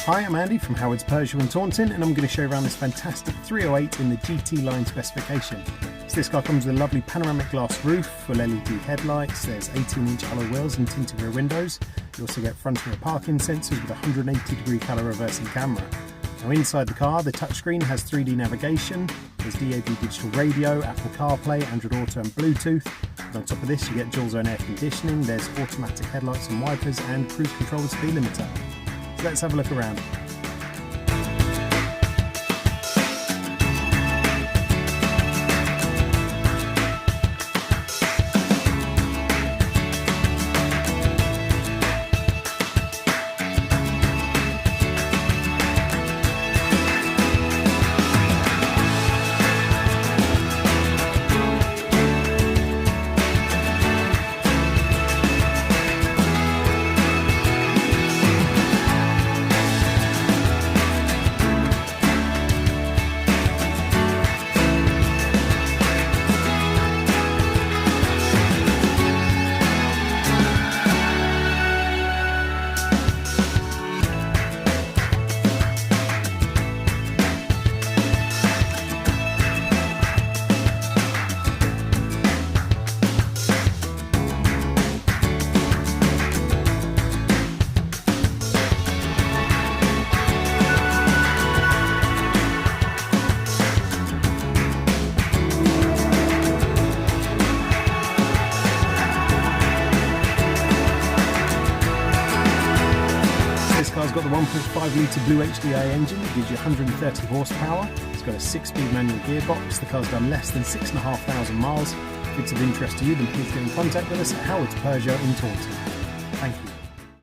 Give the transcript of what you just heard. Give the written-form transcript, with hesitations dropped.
Hi, I'm Andy from Howard's Peugeot in Taunton, and I'm going to show you around this fantastic 308 in the GT line specification. So this car comes with a lovely panoramic glass roof, full LED headlights, there's 18-inch alloy wheels and tinted rear windows. You also get front and rear parking sensors with a 180-degree colour reversing camera. Now inside the car, the touchscreen has 3D navigation, there's DAB digital radio, Apple CarPlay, Android Auto and Bluetooth. And on top of this you get dual zone air conditioning, there's automatic headlights and wipers and cruise control with speed limiter. So let's have a look around. This car's got the 1.5 litre Blue HDI engine that gives you 130 horsepower. It's got a 6-speed manual gearbox. The car's done less than 6,500 miles. If it's of interest to you, then please get in contact with us at Howard's Peugeot in Taunton. Thank you.